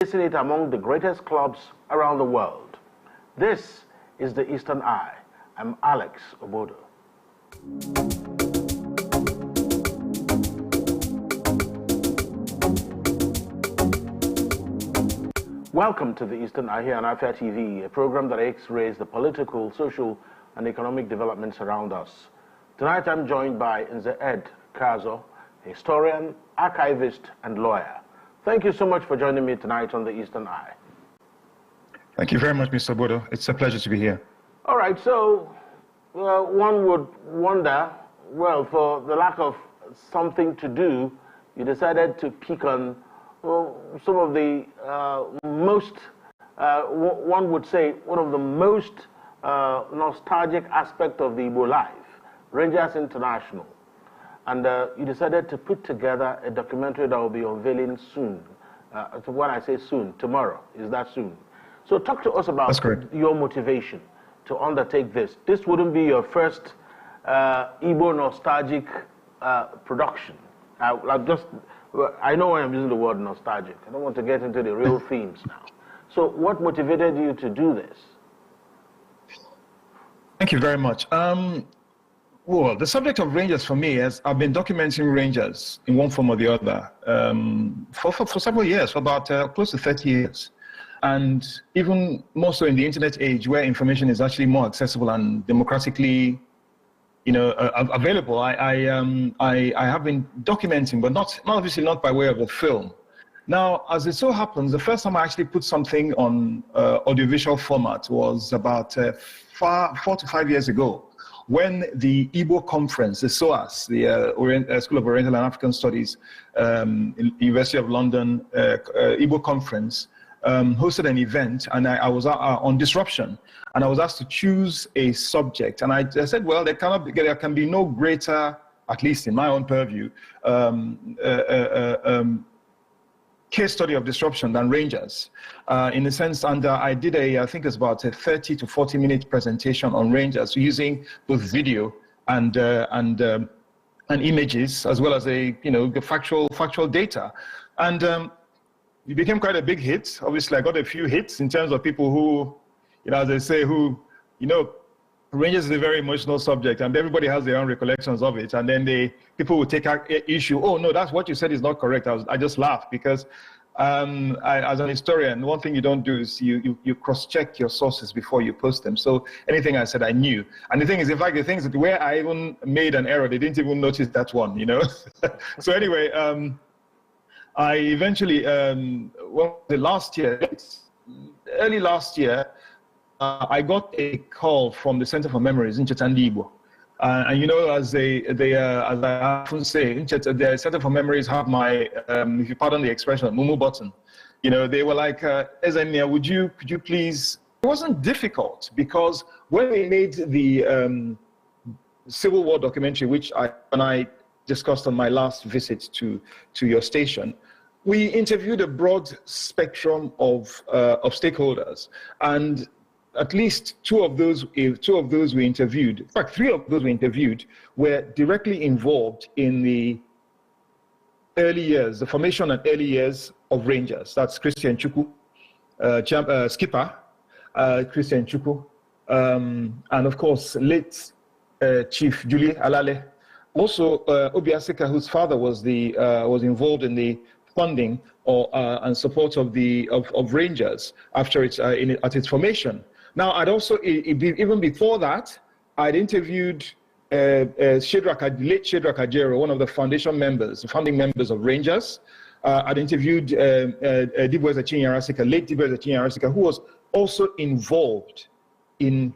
placing it among the greatest clubs around the world. This is the Eastern Eye. I'm Alex Obodo. Welcome to the Eastern Eye here on Afia TV, a program that X-rays the political, social, and economic developments around us. Tonight I'm joined by Nze Ed Kazo, historian, archivist, and lawyer. Thank you so much for joining me tonight on the Eastern Eye. Thank you very much, Mr. Bodo. It's a pleasure to be here. All right, so one would wonder, well, for the lack of something to do, you decided to pick on some of the one would say, one of the most nostalgic aspect of the Igbo life, Rangers International. And you decided to put together a documentary that will be unveiling soon. When I say soon, tomorrow. Is that soon? So talk to us about your motivation to undertake this. This wouldn't be your first Igbo nostalgic production. I know why I'm using the word nostalgic. I don't want to get into the real themes now. So what motivated you to do this? Thank you very much. Well, the subject of Rangers for me is I've been documenting Rangers in one form or the other for several years, for about close to 30 years. And even more so in the internet age where information is actually more accessible and democratically available. I have been documenting, but not obviously not by way of a film. Now, as it so happens, the first time I actually put something on audiovisual format was about 4 to 5 years ago, when the Igbo conference, the SOAS, the School of Oriental and African Studies, University of London Igbo conference, hosted an event, and I was on disruption, and I was asked to choose a subject, and I said, well, there can be no greater, at least in my own purview, case study of disruption than Rangers, in a sense. And I did I think it's about a 30 to 40-minute presentation on Rangers using both video and images, as well as the factual data, and it became quite a big hit. Obviously, I got a few hits in terms of people who, as they say, Rangers is a very emotional subject, and everybody has their own recollections of it. And then people will take issue. Oh no, that's what you said is not correct. I just laugh because, as an historian, one thing you don't do is you cross-check your sources before you post them. So anything I said, I knew. And the thing is, in fact, the things that where I even made an error, they didn't even notice that one. So anyway. I eventually, early last year, I got a call from the Center for Memories in Chetandibo. And as as I often say, the Center for Memories have my, if you pardon the expression, mumu button. They were like, Ezenia, could you please? It wasn't difficult, because when we made the Civil War documentary, which I discussed on my last visit to your station, we interviewed a broad spectrum of stakeholders, and at least two of those we interviewed, in fact, 3 of those we interviewed, were directly involved in the early years, the formation and early years of Rangers. That's Christian Chukwu, skipper, Christian Chukwu, and of course, late Chief Julie Alale. Also, Obiasika, whose father was involved in the funding and support of Rangers after at its formation. Now, I'd also, even before that, I'd interviewed late Shadrach Ajero, one of the founding members of Rangers. I'd interviewed Dibweze Chinyarasika, late Dibweze Chinyarasika, who was also involved in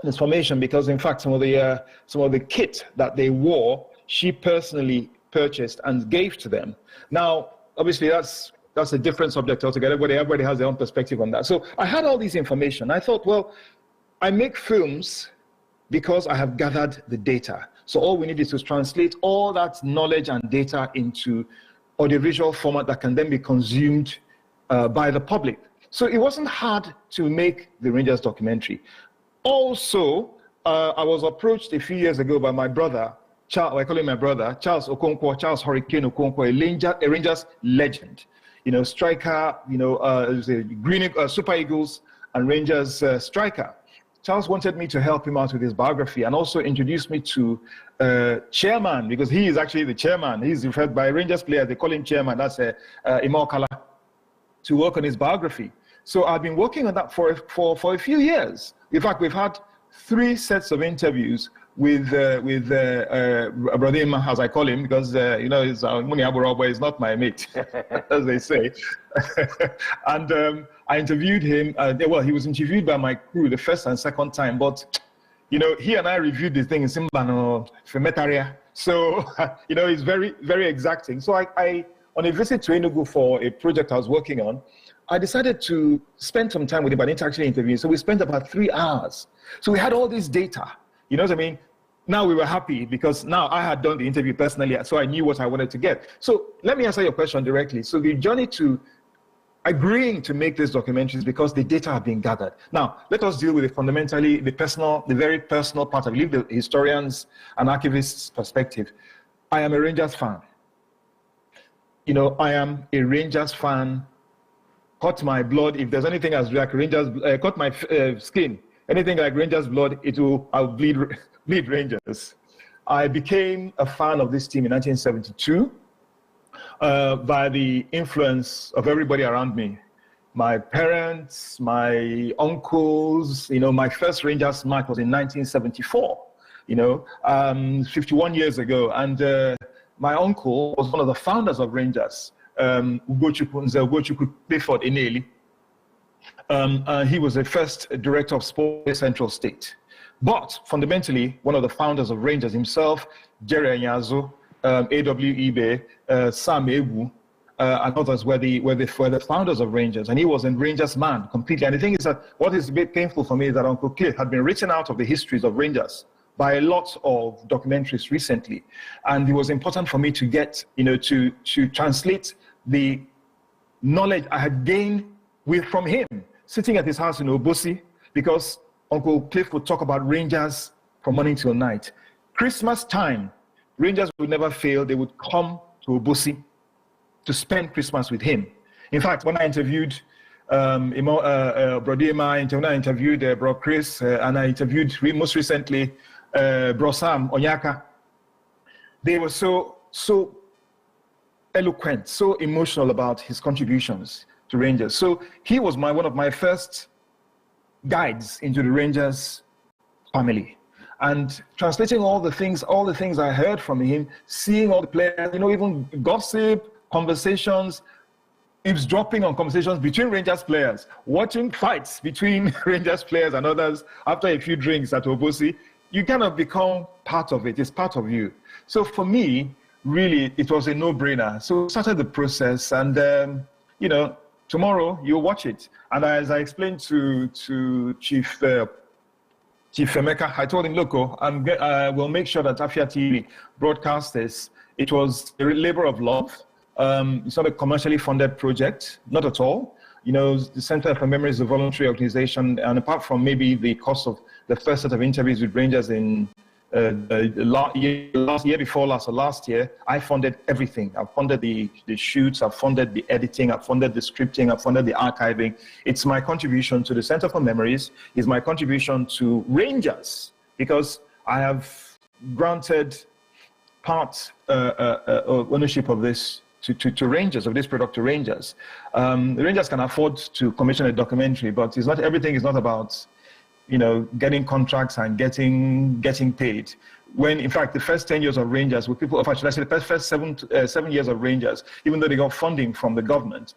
this formation, because in fact some of the kit that they wore, she personally purchased and gave to them. Now, obviously, that's a different subject altogether. Everybody has their own perspective on that. So I had all this information. I thought, well, I make films because I have gathered the data. So all we need is to translate all that knowledge and data into audiovisual format that can then be consumed by the public. So it wasn't hard to make the Rangers documentary. Also, I was approached a few years ago by my brother, I call him my brother, Charles Hurricane Okonkwo, a Rangers legend. striker, Super Eagles and Rangers striker. Charles wanted me to help him out with his biography and also introduce me to chairman, because he is actually the chairman. He's referred by Rangers players, they call him chairman. That's Imokala, to work on his biography. So I've been working on that for a few years. In fact, we've had 3 sets of interviews with Brodima, as I call him, because Muni Aburoba is not my mate, as they say. And I interviewed him. Well, he was interviewed by my crew the first and second time, but he and I reviewed the thing in Simbano Femetaria. So he's very, very exacting. So I on a visit to Enugu for a project I was working on, I decided to spend some time with him, but didn't actually interview. So we spent about 3 hours. So we had all this data. You know what I mean? Now we were happy because now I had done the interview personally, so I knew what I wanted to get. So let me answer your question directly. So the journey to agreeing to make this documentary is because the data have been gathered. Now, let us deal with the very personal part. I leave the historians and archivists' perspective. I am a Rangers fan. I am a Rangers fan. Cut my blood. If there's anything as like Rangers, cut my skin. Anything like Rangers blood, I'll bleed Rangers. I became a fan of this team in 1972 by the influence of everybody around me. My parents, my uncles, my first Rangers match was in 1974, 51 years ago. And my uncle was one of the founders of Rangers, Ugochukwu Clifford Eneli. He was the first director of sport at Central State. But fundamentally, one of the founders of Rangers himself, Jerry Anyazo, A.W. Ibe, Sam Ebu, and others were the founders of Rangers. And he was a Rangers man completely. And the thing is that what is a bit painful for me is that Uncle Cliff had been written out of the histories of Rangers by a lot of documentaries recently. And it was important for me to get, to translate the knowledge I had gained from him, sitting at his house in Obosi, because Uncle Cliff would talk about Rangers from morning till night. Christmas time, Rangers would never fail. They would come to Obosi to spend Christmas with him. In fact, when I interviewed Brodima, when I interviewed Bro Chris, and I interviewed most recently Bro Sam Onyaka, they were so eloquent, so emotional about his contributions to Rangers. So he was one of my first guides into the Rangers family. And translating all the things I heard from him, seeing all the players, even gossip, conversations, eavesdropping on conversations between Rangers players, watching fights between Rangers players and others after a few drinks at Obosi, you kind of become part of it. It's part of you. So for me, really, it was a no-brainer. So we started the process, and tomorrow you'll watch it. And as I explained to Chief Emeka, I told him, look, we'll make sure that Afia TV broadcasts this. It was a labor of love. It's not a commercially funded project, not at all. The Center for Memory is a voluntary organization, and apart from maybe the cost of the first set of interviews with Rangers in last year, I funded everything. I funded the shoots, I funded the editing, I funded the scripting, I funded the archiving. It's my contribution to the Center for Memories, it's my contribution to Rangers, because I have granted part ownership of this to Rangers, of this product to Rangers. The Rangers can afford to commission a documentary, but everything is not about getting contracts and getting paid. When, in fact, the first 10 years of Rangers, with people, should I say the first 7 years of Rangers, even though they got funding from the government,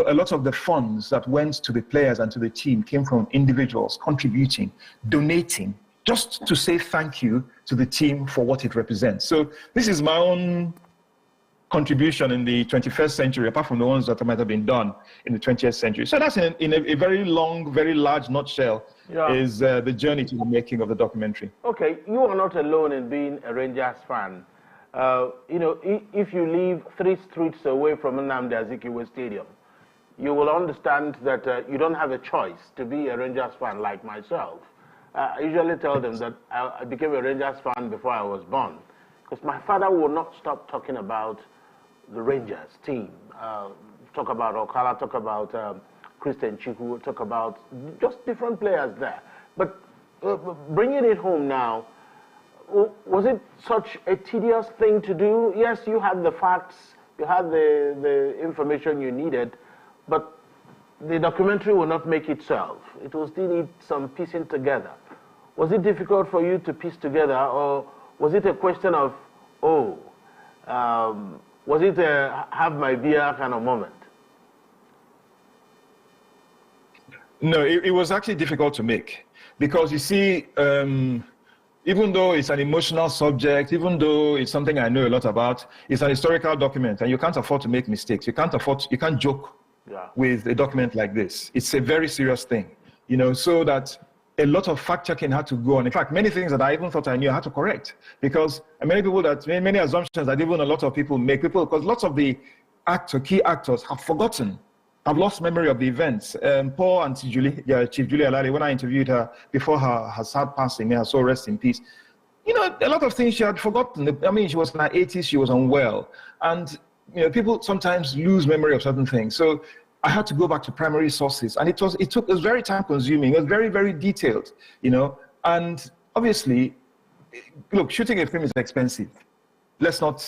a lot of the funds that went to the players and to the team came from individuals contributing, donating, just to say thank you to the team for what it represents. So this is my own contribution in the 21st century, apart from the ones that might have been done in the 20th century. So that's in a very long, very large nutshell, is the journey to the making of the documentary. Okay, you are not alone in being a Rangers fan. If you live 3 streets away from Nnamdi Azikiwe Stadium, you will understand that you don't have a choice to be a Rangers fan like myself. I usually tell them that I became a Rangers fan before I was born, because my father would not stop talking about the Rangers team. talk about Okala, talk about Christian Chiku, talk about just different players there. But bringing it home now, was it such a tedious thing to do? Yes, you had the facts, you had the information you needed, but the documentary will not make itself. It will still need some piecing together. Was it difficult for you to piece together, or was it a question of, was it a have my beer kind of moment? No, it was actually difficult to make, because you see, even though it's an emotional subject, even though it's something I know a lot about, it's an historical document, and you can't afford to make mistakes. You can't joke with a document like this. It's a very serious thing, so that a lot of fact-checking had to go on. In fact, many things that I even thought I knew I had to correct, because many assumptions that even a lot of people make, because lots of the key actors have forgotten. I've lost memory of the events. Poor Auntie Julie, Chief Julia Lally, when I interviewed her before her sad passing, may her soul rest in peace. A lot of things she had forgotten. I mean, she was in her 80s, she was unwell. And, people sometimes lose memory of certain things. So I had to go back to primary sources. And it was very time consuming. It was very, very detailed, And obviously, look, shooting a film is expensive. Let's not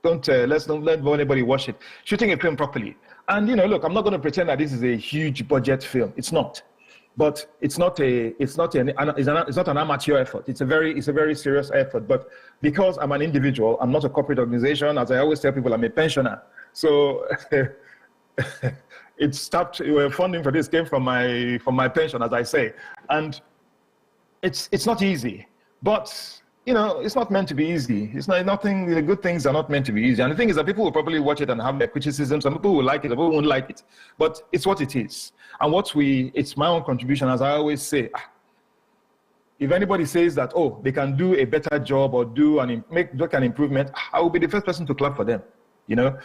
let anybody watch it. Shooting a film properly. And look, I'm not going to pretend that this is a huge budget film. It's not, but it's not an amateur effort. It's a very serious effort. But because I'm an individual, I'm not a corporate organization. As I always tell people, I'm a pensioner. So funding for this came from my pension, as I say, and it's not easy, but. It's not meant to be easy. The good things are not meant to be easy. And the thing is that people will probably watch it and have their criticisms. Some people will like it, some people won't like it. But it's what it is. And it's my own contribution, as I always say. If anybody says that, they can do a better job or make an improvement, I will be the first person to clap for them.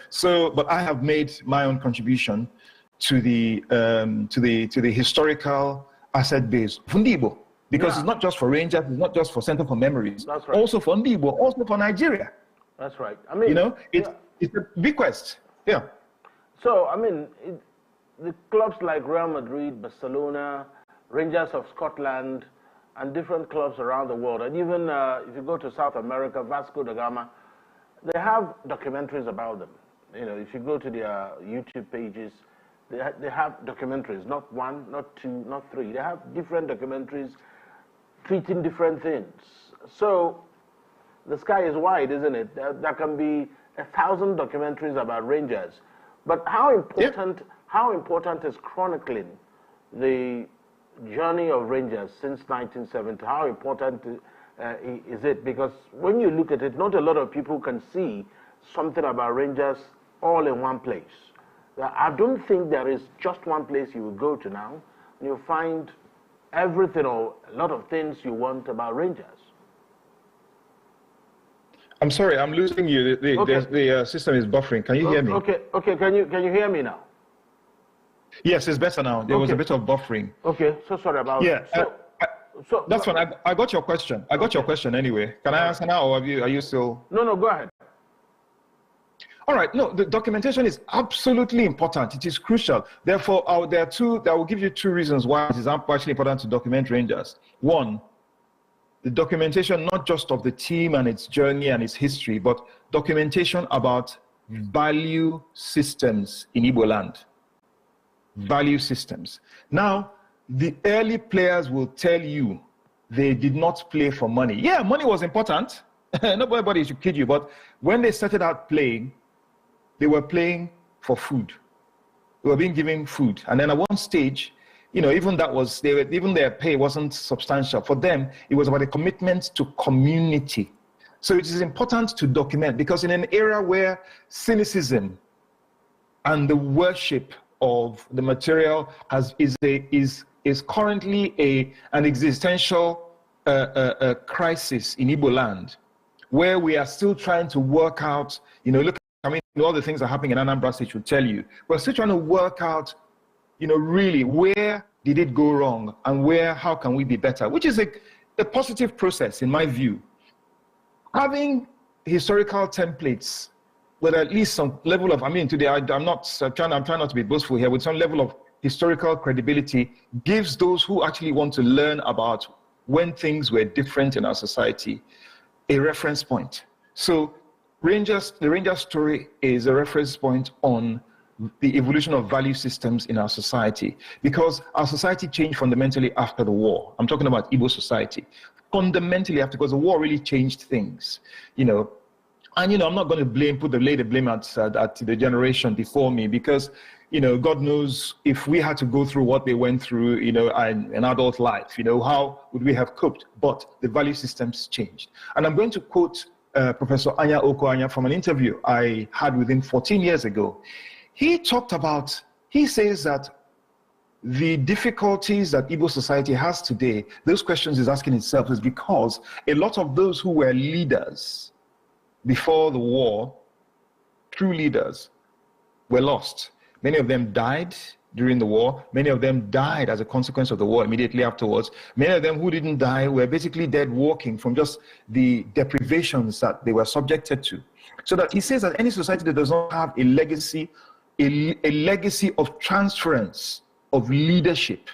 So, but I have made my own contribution to the historical asset base. Fundibo. Because it's not just for Rangers, it's not just for Center for Memories. That's right. Also for Ndibo, also for Nigeria. That's right. I mean, it's a bequest. Yeah. So, I mean, the clubs like Real Madrid, Barcelona, Rangers of Scotland, and different clubs around the world, and even if you go to South America, Vasco da Gama, they have documentaries about them. If you go to their YouTube pages, they have documentaries, not one, not two, not three. They have different documentaries treating different things. So the sky is wide, isn't it? There can be 1,000 documentaries about Rangers. But how important is chronicling the journey of Rangers since 1970? How important is it? Because when you look at it, not a lot of people can see something about Rangers all in one place. I don't think there is just one place you will go to now and you'll find everything or a lot of things you want about Rangers. I'm sorry, I'm losing you. The system is buffering. Can you hear me? Okay. Can you hear me now? Yes, it's better now. There was a bit of buffering. Okay, so sorry about that. So that's fine. I got your question. I got your question anyway. Can I answer now, or are you still? No, go ahead. All right. No, the documentation is absolutely important. It is crucial. Therefore, I will give you two reasons why it is actually important to document Rangers. One, the documentation not just of the team and its journey and its history, but documentation about value systems in Igbo land. Value systems. Now, the early players will tell you they did not play for money. Yeah, money was important. Nobody should kid you. But when they started out playing, they were playing for food. They were being given food. And then at one stage, even their pay wasn't substantial. For them, it was about a commitment to community. So it is important to document, because in an era where cynicism and the worship of the material is currently an existential crisis in Igbo land, where we are still trying to work out, all the things that are happening in Anambra State should tell you. We're still trying to work out, really where did it go wrong and how can we be better, which is a positive process in my view. Having historical templates with at least some level of, I mean, today I'm trying not to be boastful here, with some level of historical credibility, gives those who actually want to learn about when things were different in our society a reference point. So the Rangers story is a reference point on the evolution of value systems in our society, because our society changed fundamentally after the war. I'm talking about Igbo society. Fundamentally after, because the war really changed things, you know. And, you know, I'm not going to lay the blame at the generation before me, because, you know, God knows if we had to go through what they went through, you know, an adult life, you know, how would we have coped? But the value systems changed. And I'm going to quote Professor Anya Okoanya from an interview I had with him 14 years ago. He says that the difficulties that Igbo society has today, those questions is asking itself, is because a lot of those who were leaders before the war, true leaders, were lost. Many of them died during the war. Many of them died as a consequence of the war immediately afterwards. Many of them who didn't die were basically dead walking from just the deprivations that they were subjected to. So that he says that any society that does not have a legacy of transference of leadership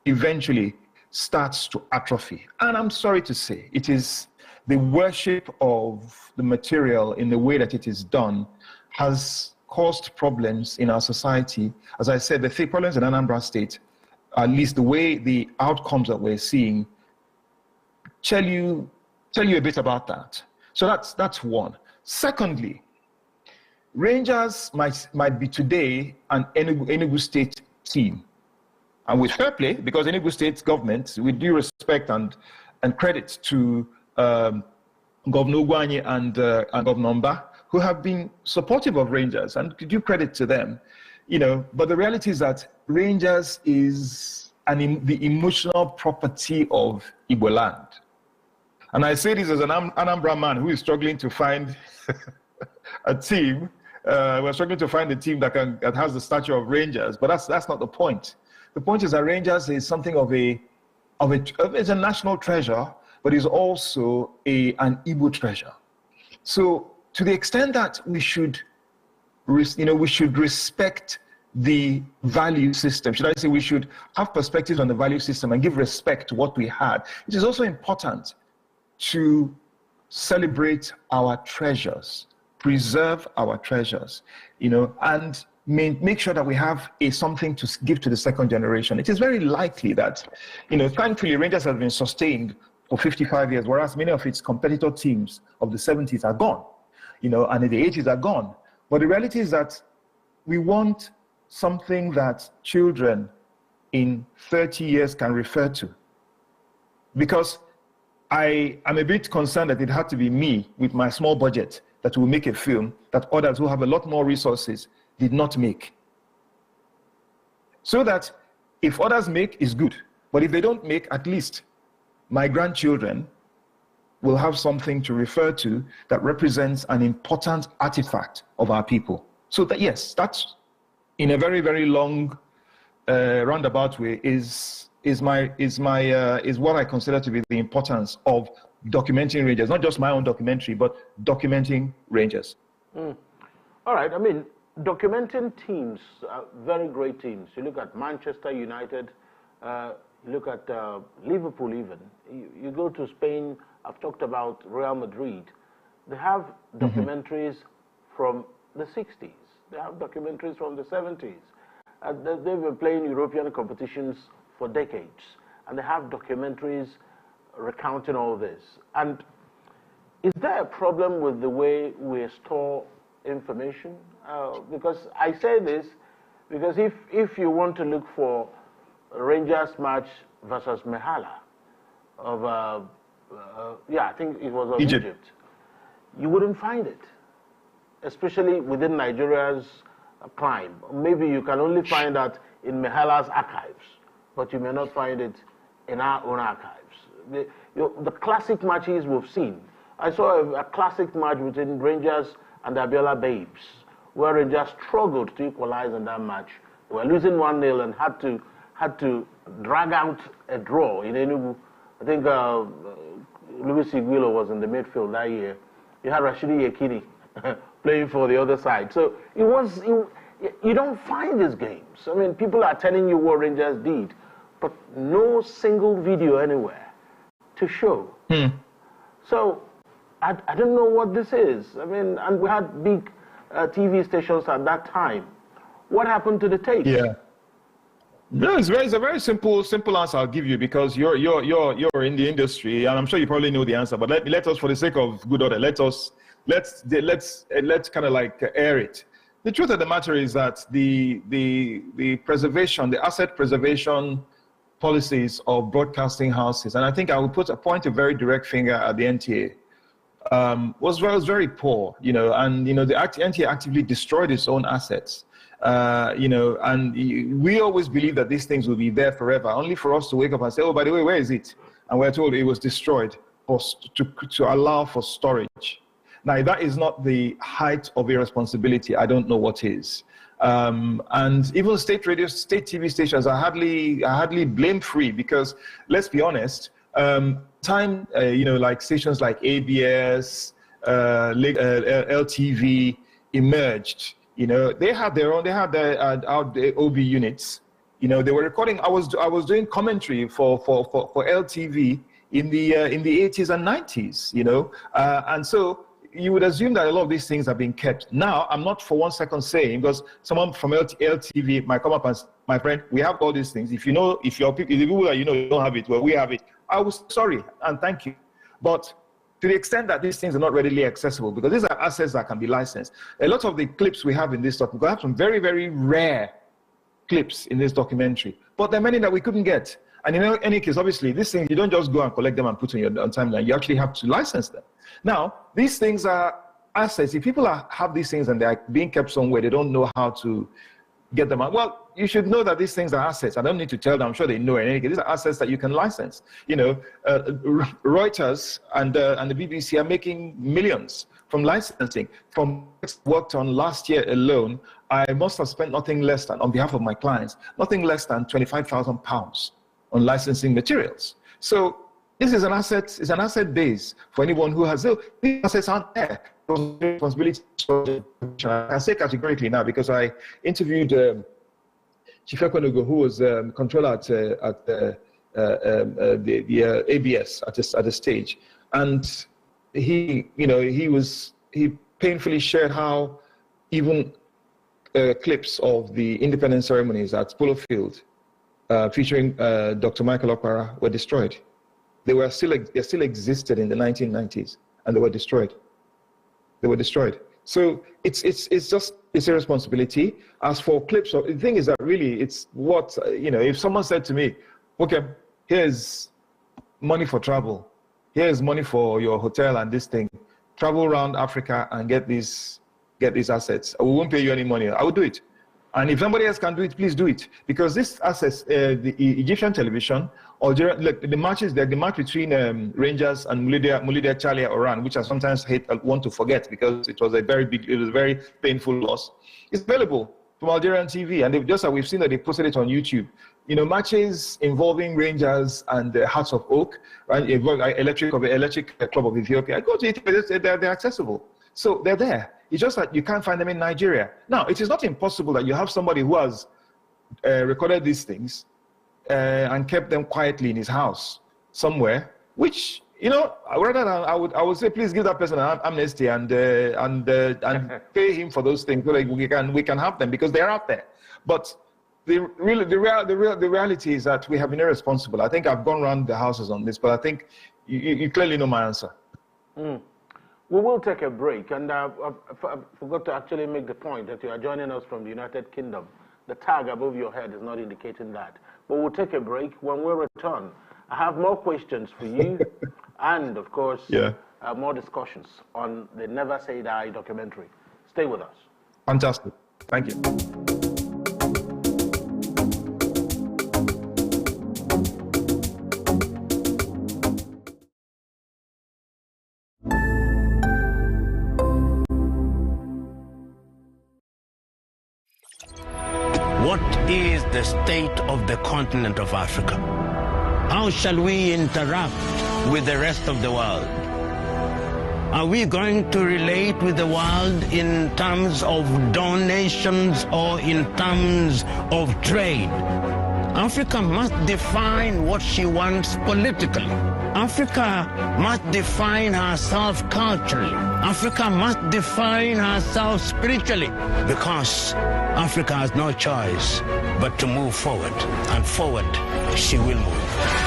eventually starts to atrophy. And I'm sorry to say, it is the worship of the material in the way that it is done has caused problems in our society. As I said, the three problems in Anambra State, at least the way the outcomes that we're seeing, tell you a bit about that. So that's one. Secondly, Rangers might be today an Enugu State team. And with fair play, because Enugu State government, with due respect and credit to Governor Ugwuanyi and Governor Mba, who have been supportive of Rangers, and due credit to them, you know, but the reality is that Rangers is the emotional property of Igbo land. And I say this as an Anambra man who is struggling to find a team. We're struggling to find a team that has the stature of Rangers, but that's not the point. The point is that Rangers is something it's a national treasure, but is also an Igbo treasure. So to the extent that we should respect the value system, should I say we should have perspectives on the value system and give respect to what we had, it is also important to celebrate our treasures, preserve our treasures, you know, and make sure that we have something to give to the second generation. It is very likely that, you know, thankfully Rangers has been sustained for 55 years, whereas many of its competitor teams of the 70s are gone, you know, and the 80s are gone. But the reality is that we want something that children in 30 years can refer to. Because I am a bit concerned that it had to be me with my small budget that will make a film that others who have a lot more resources did not make. So that if others make, is good. But if they don't make, at least my grandchildren will have something to refer to that represents an important artifact of our people. So that, yes, that's in a very, very long roundabout way is what I consider to be the importance of documenting Rangers, not just my own documentary, but documenting Rangers. All right, I mean, documenting teams, very great teams. You look at Manchester United, you look at Liverpool even. You go to Spain, I've talked about Real Madrid. They have documentaries from the 60s. They have documentaries from the 70s. They've been playing European competitions for decades. And they have documentaries recounting all this. And is there a problem with the way we store information? Because I say this because if you want to look for Rangers match versus Mehala of I think it was of Egypt, you wouldn't find it, especially within Nigeria's prime. Maybe you can only find that in Mehala's archives, but you may not find it in our own archives. The classic matches we've seen. I saw a classic match between Rangers and the Abiola Babes, where Rangers struggled to equalize in that match. They were losing 1-0 and had to drag out a draw in Enugu. I think Louis Iguilo was in the midfield that year. You had Rashidi Yekini playing for the other side. So it was, you don't find these games. I mean, people are telling you what Rangers did, but no single video anywhere to show. So I don't know what this is. I mean, and we had big TV stations at that time. What happened to the tapes? Yeah. No, it's a very simple answer I'll give you, because you're in the industry, and I'm sure you probably know the answer. But let us, for the sake of good order, let's kind of like air it. The truth of the matter is that the preservation, the asset preservation policies of broadcasting houses, and I think I would point a very direct finger at the NTA, was very poor, and the NTA actively destroyed its own assets. And we always believe that these things will be there forever, only for us to wake up and say, oh, by the way, where is it? And we're told it was destroyed to allow for storage. Now, if that is not the height of irresponsibility, I don't know what is. And even state radio, state TV stations are hardly blame-free, because let's be honest, like stations like ABS, LTV emerged. They had their OB units. They were recording. I was doing commentary for LTV in the 80s and 90s. And so you would assume that a lot of these things are being kept. Now, I'm not for 1 second saying, because someone from LTV might come up and say, my friend, we have all these things. If the people that don't have it, well, we have it. I was sorry and thank you, but to the extent that these things are not readily accessible, because these are assets that can be licensed. A lot of the clips we have in this documentary, we have some very, very rare clips in this documentary, but there are many that we couldn't get. And in any case, obviously, these things, you don't just go and collect them and put on your timeline. You actually have to license them. Now, these things are assets. If people have these things and they're being kept somewhere, they don't know how to get them out. Well, you should know that these things are assets. I don't need to tell them. I'm sure they know. In any case, these are assets that you can license. Reuters and the BBC are making millions from licensing. From worked on last year alone, I must have spent nothing less than, on behalf of my clients, nothing less than £25,000 on licensing materials. So this is an asset. It's an asset base for anyone who has these assets aren't there. Responsibility. I say categorically now, because I interviewed Chief Enugu, who was controller at the ABS at the stage, and he painfully shared how even clips of the independence ceremonies at Polo Field featuring Dr. Michael Okpara were destroyed. They still existed in the 1990s, and they were destroyed. They were destroyed. So it's a responsibility. As for clips, the thing is that really it's what, if someone said to me, okay, here's money for travel, here's money for your hotel and this thing, travel around Africa and get these assets. We won't pay you any money. I would do it. And if somebody else can do it, please do it. Because this assets, the Egyptian television, Algeria, look, the match between Rangers and Mouloudia Charlie Oran, which I sometimes want to forget, because it was a very painful loss. It's available from Algerian TV, and we've seen that they posted it on YouTube. Matches involving Rangers and Hearts of Oak, right? Electric Club of Ethiopia. I go to it, they're accessible. So they're there. It's just that you can't find them in Nigeria. Now, it is not impossible that you have somebody who has recorded these things and kept them quietly in his house somewhere, which, rather than I would say, please give that person an amnesty and pay him for those things so that we can have them, because they're out there. But the reality is that we have been irresponsible. I think I've gone around the houses on this, but I think you clearly know my answer. We will take a break, and I forgot to actually make the point that you are joining us from the United Kingdom. The tag above your head is not indicating that. But we'll take a break. When we return, I have more questions for you and, of course, more discussions on the Never Say Die documentary. Stay with us. Fantastic. Thank you. What is the state of the continent of Africa? How shall we interact with the rest of the world? Are we going to relate with the world in terms of donations or in terms of trade? Africa must define what she wants politically. Africa must define herself culturally. Africa must define herself spiritually, because Africa has no choice but to move forward, and forward she will move.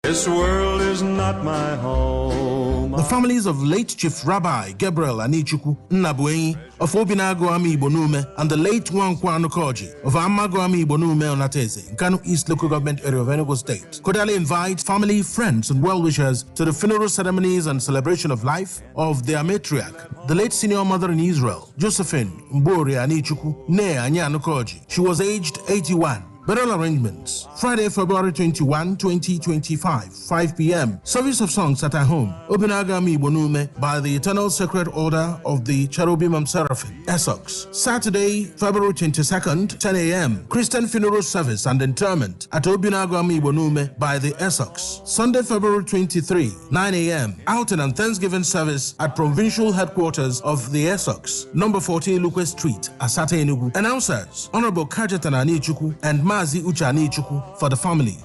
This world is not my home. The families of late Chief Rabbi Gabriel Anichukwu Nnabuenyi of Obinago Ami Igbonume and the late Nwankwo Anukoji of Amago Ami Igbonume Onateze in Kano East Local Government Area of Enugu State cordially invite family, friends, and well-wishers to the funeral ceremonies and celebration of life of their matriarch, the late senior mother in Israel, Josephine Mbori Anichukwu Ne Anya Anukoji. She was aged 81. Burial arrangements. Friday, February 21, 2025, 5 p.m. Service of songs at her home, Obinagami Igbonume, by the Eternal Sacred Order of the Cherubim and Seraphim, Essex. Saturday, February 22nd, 10 a.m. Christian funeral service and interment at Obinagami Igbonume by the Essex. Sunday, February 23, 9 a.m. Outing and Thanksgiving service at Provincial Headquarters of the Essex, number 14 Luque Street, Asate, Enugu. Announcers, Honorable Kajetan Anichukwu and Mazi Ucha Anichukwu for the family.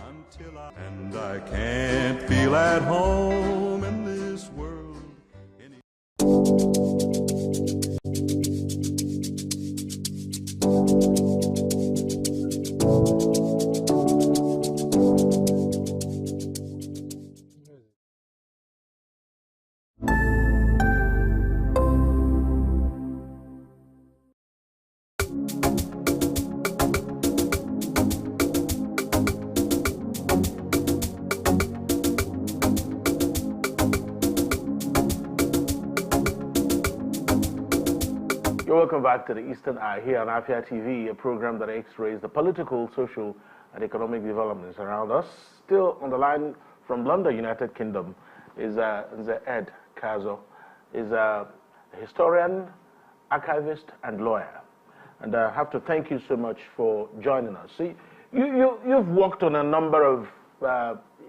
And I can't feel at home in this world. Welcome back to the Eastern Eye here on Afia TV, a program that x-rays the political, social, and economic developments around us. Still on the line from London, United Kingdom, is Ed Kazo, is a historian, archivist, and lawyer. And I have to thank you so much for joining us. See, you've worked on a number of,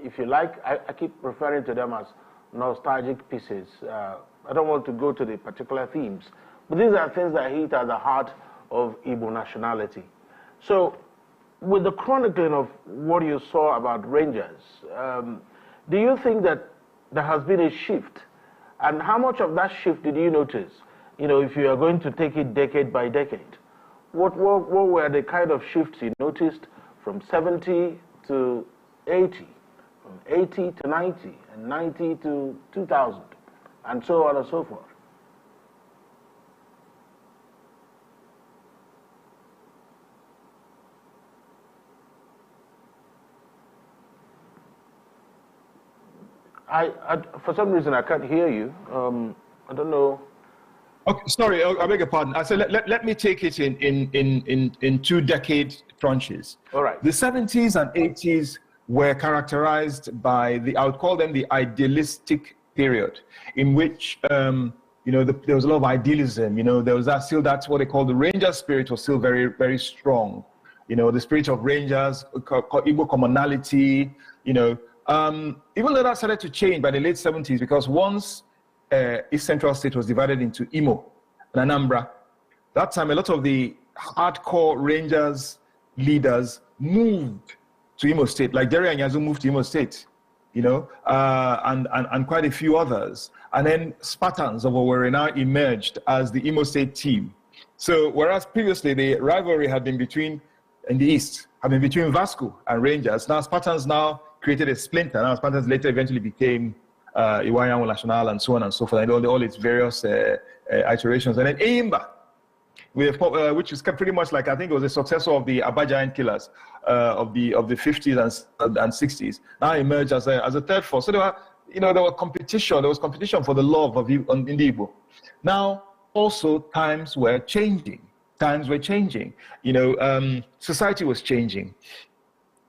if you like, I keep referring to them as nostalgic pieces. I don't want to go to the particular themes, but these are things that hit at the heart of Igbo nationality. So, with the chronicling of what you saw about Rangers, do you think that there has been a shift? And how much of that shift did you notice? You know, if you are going to take it decade by decade, what were the kind of shifts you noticed from 70 to 80, from 80 to 90, and 90 to 2000, and so on and so forth? For some reason, I can't hear you. I don't know. Okay, sorry, I beg your pardon. I said let me take it in 2 decade tranches. All right. The 70s and 80s were characterized by I would call them the idealistic period, in which you know, there was a lot of idealism. You know, there was that's what they call the Ranger spirit was still very, very strong. You know, the spirit of Rangers, Igbo commonality. You know. Even though that started to change by the late 70s, because once East Central State was divided into Imo and Anambra, that time a lot of the hardcore Rangers leaders moved to Imo State, like Jerry Anyazu moved to Imo State, you know, and quite a few others. And then Spartans of Owerri now emerged as the Imo State team. So whereas previously the rivalry had been in the East, had been between Vasco and Rangers, now Spartans now created a splinter. Now Spartans later eventually became Iwayan National and so on and so forth, and all its various iterations. And then Eimba, which is pretty much like, I think it was a successor of the Aba Giant Killers of the 50s and 60s, now emerged as a third force. So there was competition for the love of in the Igbo. Now, also times were changing. You know, society was changing.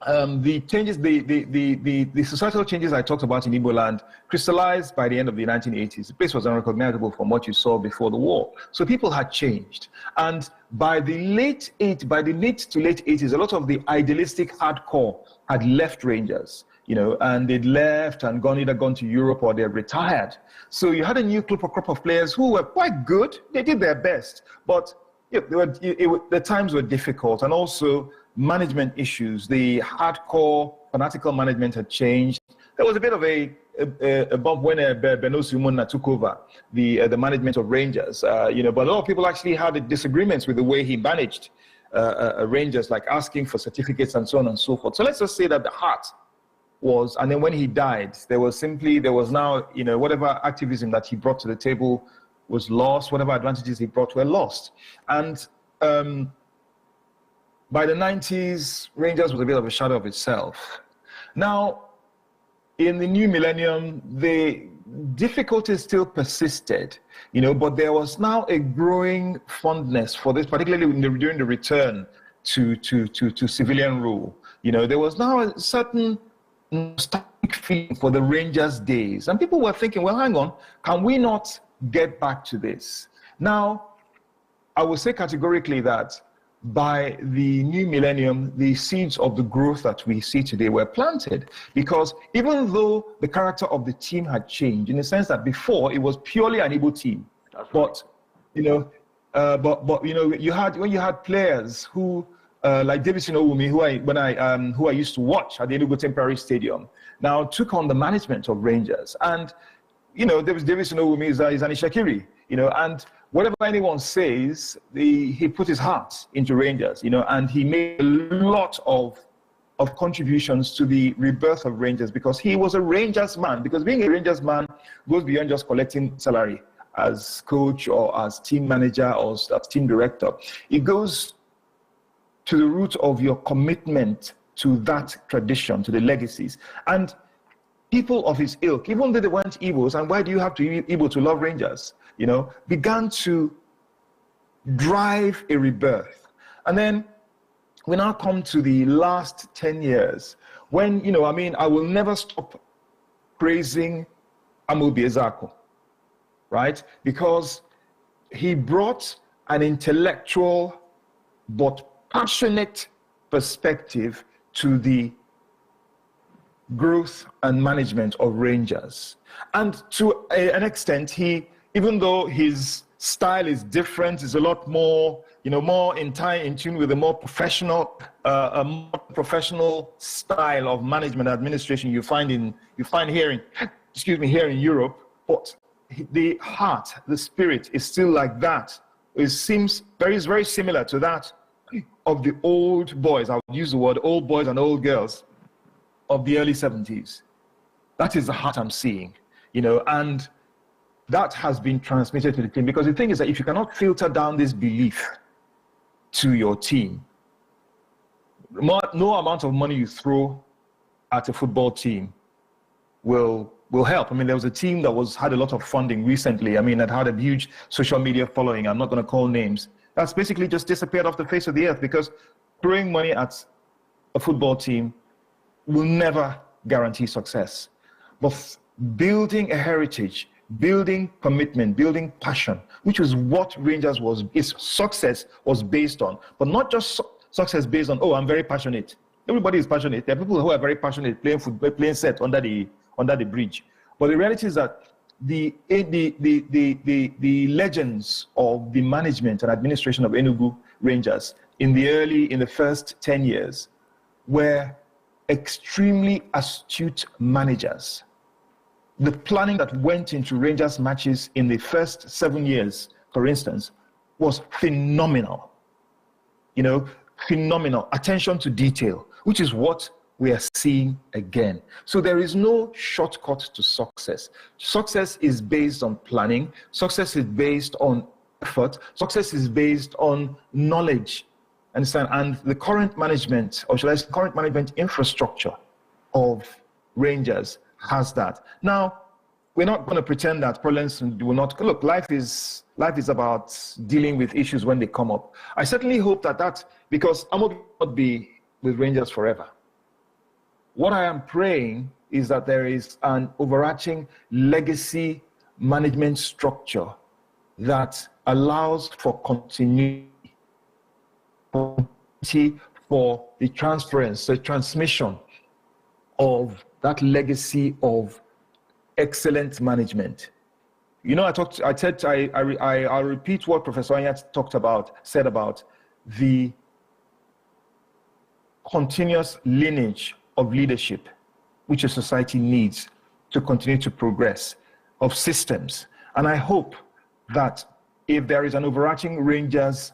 the changes, the societal changes I talked about in Igbo land crystallized by the end of the 1980s. The place was unrecognizable from what you saw before the war. So people had changed. And by the mid to late 80s, a lot of the idealistic hardcore had left Rangers, you know, and they'd left and either gone to Europe or they're retired. So you had a new crop of players who were quite good. They did their best, but the times were difficult, and also management issues. The hardcore fanatical management had changed. There was a bit of a bump when Benosu Umunna took over the management of Rangers, you know, but a lot of people actually had disagreements with the way he managed Rangers, like asking for certificates and so on and so forth. So let's just say that the heart was, and then when he died, there was now, you know, whatever activism that he brought to the table was lost, whatever advantages he brought were lost. And by the 90s, Rangers was a bit of a shadow of itself. Now, in the new millennium, the difficulties still persisted, you know, but there was now a growing fondness for this, particularly during the return to civilian rule. You know, there was now a certain nostalgic feeling for the Rangers days. And people were thinking, well, hang on, can we not get back to this? Now, I will say categorically that by the new millennium, the seeds of the growth that we see today were planted, because even though the character of the team had changed, in the sense that before it was purely an Igbo team, but you know, you know, when you had players who like Davidson Owumi, who I used to watch at the Enugu temporary stadium, now took on the management of Rangers, and you know, Davidson Owumi is an Ishakiri, you know, and whatever anyone says, he put his heart into Rangers, you know, and he made a lot of contributions to the rebirth of Rangers, because he was a Rangers man. Because being a Rangers man goes beyond just collecting salary as coach or as team manager or as team director. It goes to the root of your commitment to that tradition, to the legacies. And people of his ilk, even though they weren't Igbos, and why do you have to be Igbo to love Rangers, you know, began to drive a rebirth. And then we now come to the last 10 years when, you know, I mean, I will never stop praising Amobi Ezako, right? Because he brought an intellectual but passionate perspective to the growth and management of Rangers. And to an extent, even though his style is different, is a lot more, you know, more in tune with a more professional style of management administration you find here in Europe. But the heart, the spirit is still like that. It seems very similar to that of the old boys. I would use the word old boys and old girls of the early 70s. That is the heart I'm seeing, you know, and that has been transmitted to the team. Because the thing is that if you cannot filter down this belief to your team, no amount of money you throw at a football team will help. I mean, there was a team that had a lot of funding recently. I mean, that had a huge social media following. I'm not going to call names. That's basically just disappeared off the face of the earth, because throwing money at a football team will never guarantee success. But building a heritage, building commitment, building passion, which is what Rangers its success was based on. But not just success based on, oh, I'm very passionate. Everybody is passionate. There are people who are very passionate playing football, playing set under the bridge. But the reality is that the legends of the management and administration of Enugu Rangers in the first 10 years were extremely astute managers. The planning that went into Rangers matches in the first 7 years, for instance, was phenomenal. You know, phenomenal. Attention to detail, which is what we are seeing again. So there is no shortcut to success. Success is based on planning. Success is based on effort. Success is based on knowledge. Understand? And the current management, or should I say current management infrastructure of Rangers has that. Now, we're not going to pretend that problems will not. Look, life is about dealing with issues when they come up. I certainly hope that because I'm not going to be with Rangers forever. what I am praying is that there is an overarching legacy management structure that allows for continuity, for the transference, the transmission of that legacy of excellent management. You know, I'll repeat what Professor Anyat said about the continuous lineage of leadership which a society needs to continue to progress, of systems. And I hope that if there is an overarching Rangers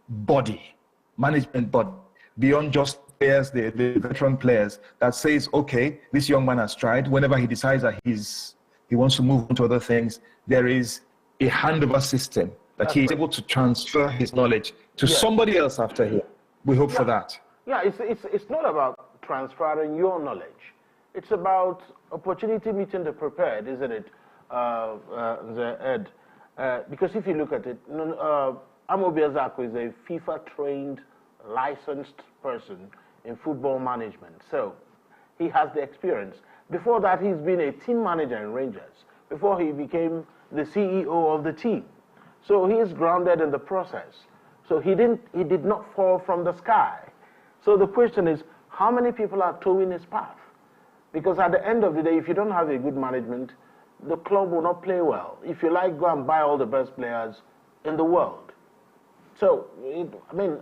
body, management body, beyond just players, the veteran players, that says, okay, this young man has tried, whenever he decides that he wants to move on to other things, there is a handover system that he's able to transfer his knowledge to somebody else after him. We hope for that. Yeah, it's not about transferring your knowledge. It's about opportunity meeting the prepared, isn't it, Ed? Because if you look at it, Amobi Ezeaku is a FIFA-trained, licensed person in football management. So he has the experience. Before that, he's been a team manager in Rangers, before he became the CEO of the team. So he is grounded in the process. So he did not fall from the sky. So the question is, how many people are towing his path? Because at the end of the day, if you don't have a good management, the club will not play well. If you like, go and buy all the best players in the world. So, I mean,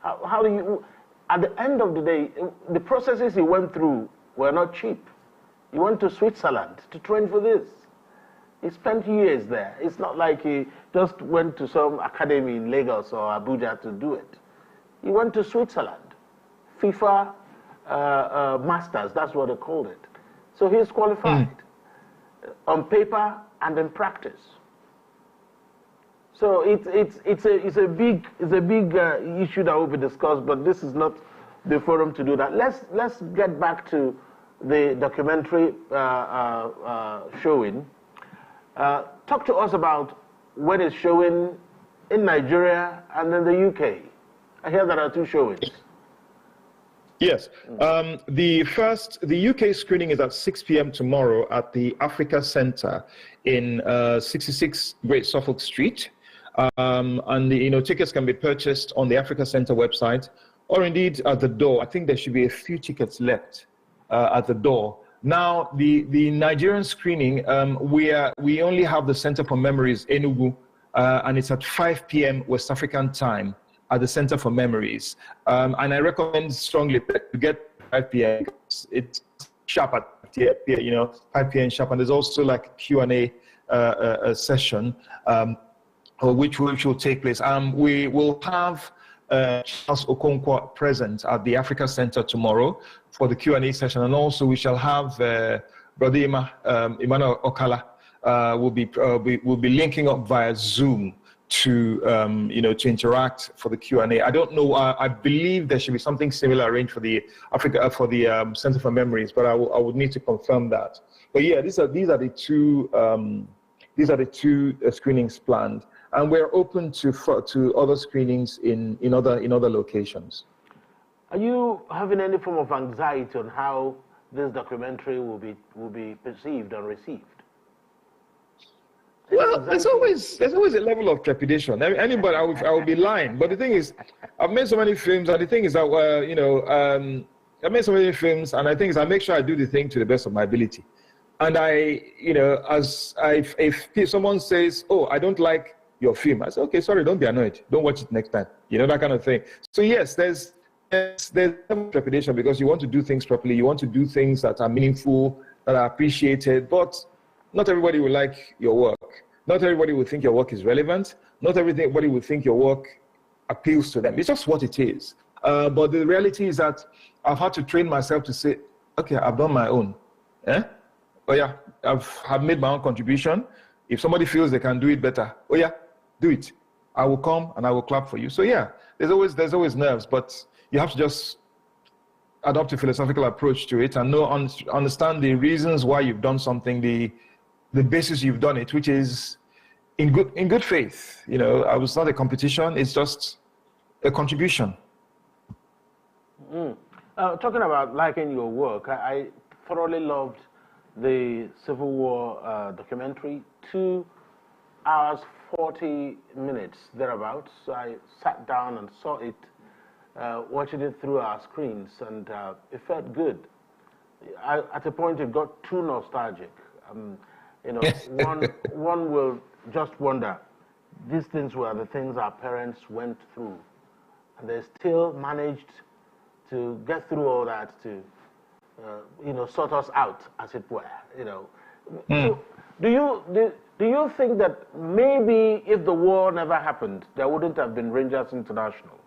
how do you, at the end of the day, the processes he went through were not cheap. He went to Switzerland to train for this. He spent years there. It's not like he just went to some academy in Lagos or Abuja to do it. He went to Switzerland. FIFA Masters, that's what they called it. So he's qualified on paper and in practice. So it's a big issue that will be discussed, but this is not the forum to do that. Let's get back to the documentary showing. Talk to us about when it's showing in Nigeria and in the UK. I hear there are two showings. Yes. The UK screening is at 6 p.m. tomorrow at the Africa Centre in 66 Great Suffolk Street. And the tickets can be purchased on the Africa Centre website, or indeed at the door. I think there should be a few tickets left at the door. Now, the Nigerian screening, we only have the Centre for Memories, Enugu, and it's at 5 p.m. West African time at the Center for Memories. And I recommend strongly to get 5 p.m. It's sharp at 5 p.m. sharp. And there's also like a Q&A session, which will take place. We will have Charles Okonkwo present at the Africa Center tomorrow for the Q&A session. And also we shall have Brother Emmanuel Okala will be linking up via Zoom to to interact for the Q&A. I don't know. I believe there should be something similar arranged for the Center for Memories, but I would need to confirm that. But yeah, these are the two screenings planned, and we're open to other screenings in other locations. Are you having any form of anxiety on how this documentary will be perceived and received? Well, there's always a level of trepidation. Anybody, I would be lying. But the thing is, I've made so many films, and the thing is that I've made so many films, and I think is I make sure I do the thing to the best of my ability. And if someone says, "Oh, I don't like your film," I say, "Okay, sorry, don't be annoyed. Don't watch it next time." That kind of thing. So yes, there's trepidation because you want to do things properly. You want to do things that are meaningful, that are appreciated, but not everybody will like your work. Not everybody will think your work is relevant. Not everybody will think your work appeals to them. It's just what it is. But the reality is that I've had to train myself to say, okay, I've done my own. Oh yeah, I've made my own contribution. If somebody feels they can do it better, oh yeah, do it. I will come and I will clap for you. So yeah, there's always nerves, but you have to just adopt a philosophical approach to it and understand the reasons why you've done something, the basis you've done it, which is in good faith. I was not a competition, it's just a contribution. Talking about liking your work, I thoroughly loved the Civil War documentary, 2 hours, 40 minutes, thereabouts. I sat down and saw it, watching it through our screens, and it felt good. At a point, it got too nostalgic. You know, one will just wonder, these things were the things our parents went through, and they still managed to get through all that to, you know, sort us out, as it were. You know, so do you think that maybe if the war never happened, there wouldn't have been Rangers International?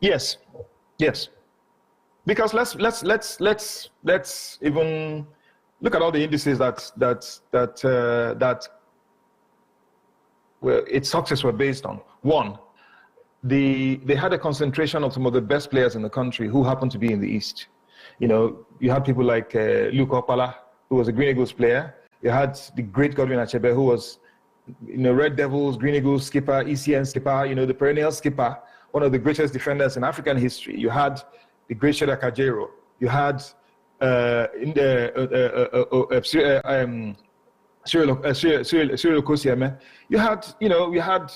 Yes, yes. Because let's even look at all the indices that its success were based on. One, they had a concentration of some of the best players in the country who happened to be in the East. You know, you had people like Luke Opala, who was a Green Eagles player. You had the great Godwin Achebe, who was, you know, Red Devils, Green Eagles skipper, ECN skipper, you know, the perennial skipper, one of the greatest defenders in African history. You had the great Sheda Kajero. You had Cyril Okosieme. You had, you know, you had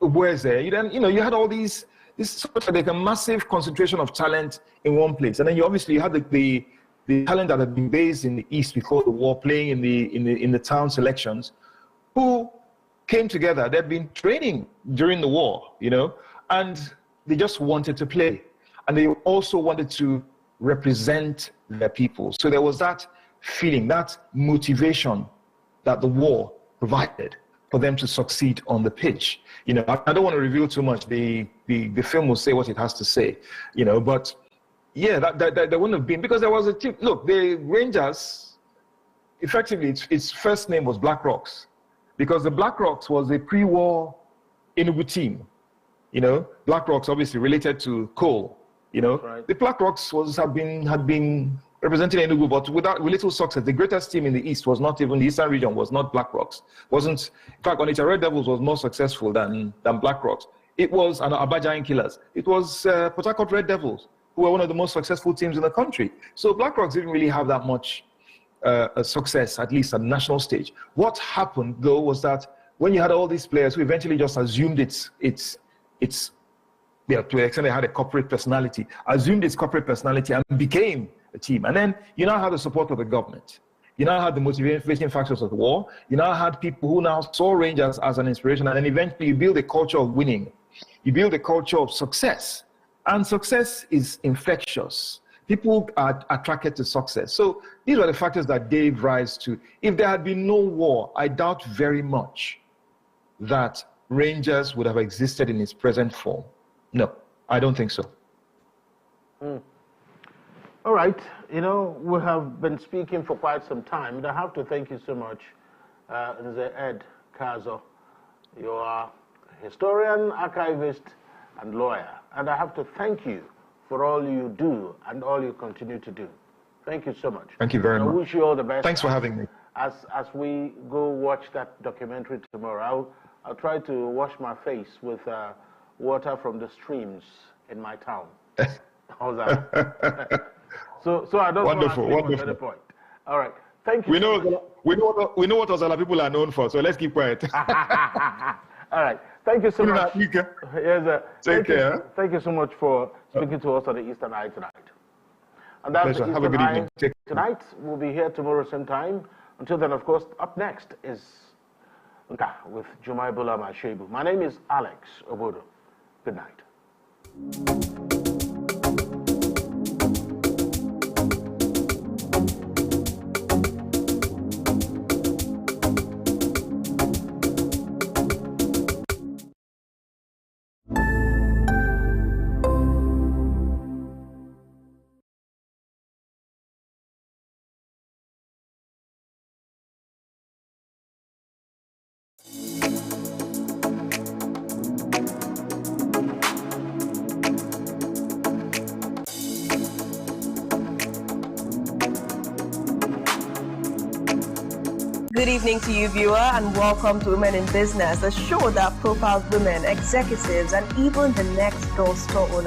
Ubueze. You had all these sort of like a massive concentration of talent in one place. And then you had the talent that had been based in the East before the war, playing in the town selections, who came together. They'd been training during the war, you know, and they just wanted to play. And they also wanted to represent their people. So there was that feeling, that motivation that the war provided for them to succeed on the pitch. You know, I don't want to reveal too much. The film will say what it has to say, you know, but yeah, that wouldn't have been, because there was a team. Look, the Rangers, effectively, its first name was Black Rocks, because the Black Rocks was a pre-war Enugu team. You know, Black Rocks obviously related to coal. You know, right. The Black Rocks had been representing Enugu, but with little success. The greatest team in the East was not even the Eastern region, was not Black Rocks. Wasn't, in fact, Onitsha Red Devils was more successful than Black Rocks. It was Abajayan Killers. It was Port Harcourt Red Devils, who were one of the most successful teams in the country. So Black Rocks didn't really have that much success, at least at the national stage. What happened, though, was that when you had all these players who eventually just assumed to the extent they had a corporate personality, assumed its corporate personality and became a team. And then you now had the support of the government. You now had the motivating factors of the war. You now had people who now saw Rangers as an inspiration. And then eventually you build a culture of winning. You build a culture of success. And success is infectious. People are attracted to success. So these were the factors that gave rise to, if there had been no war, I doubt very much that Rangers would have existed in its present form. No, I don't think so. All right. You know, we have been speaking for quite some time, and I have to thank you so much, Nze Ed Kazo. You are a historian, archivist, and lawyer. And I have to thank you for all you do and all you continue to do. Thank you so much. Thank you very much. I wish you all the best. Thanks for having me. As we go watch that documentary tomorrow, I'll try to wash my face with water from the streams in my town. How's that? so I don't want to sleep on any point. All right. Thank you. We know what Ozala people are known for, so let's keep quiet. All right. Thank you so much. Yes, Take care. Thank you so much for speaking to us on the Eastern Eye tonight. And that's Pleasure. Have a good evening. Tonight, we'll be here tomorrow same time. Until then, of course, up next is Nka with Jumai Bula Mashebu. My name is Alex Obodo. Good night. Good evening to you, viewer, and welcome to Women in Business, a show that profiles women, executives, and even the next door store owners.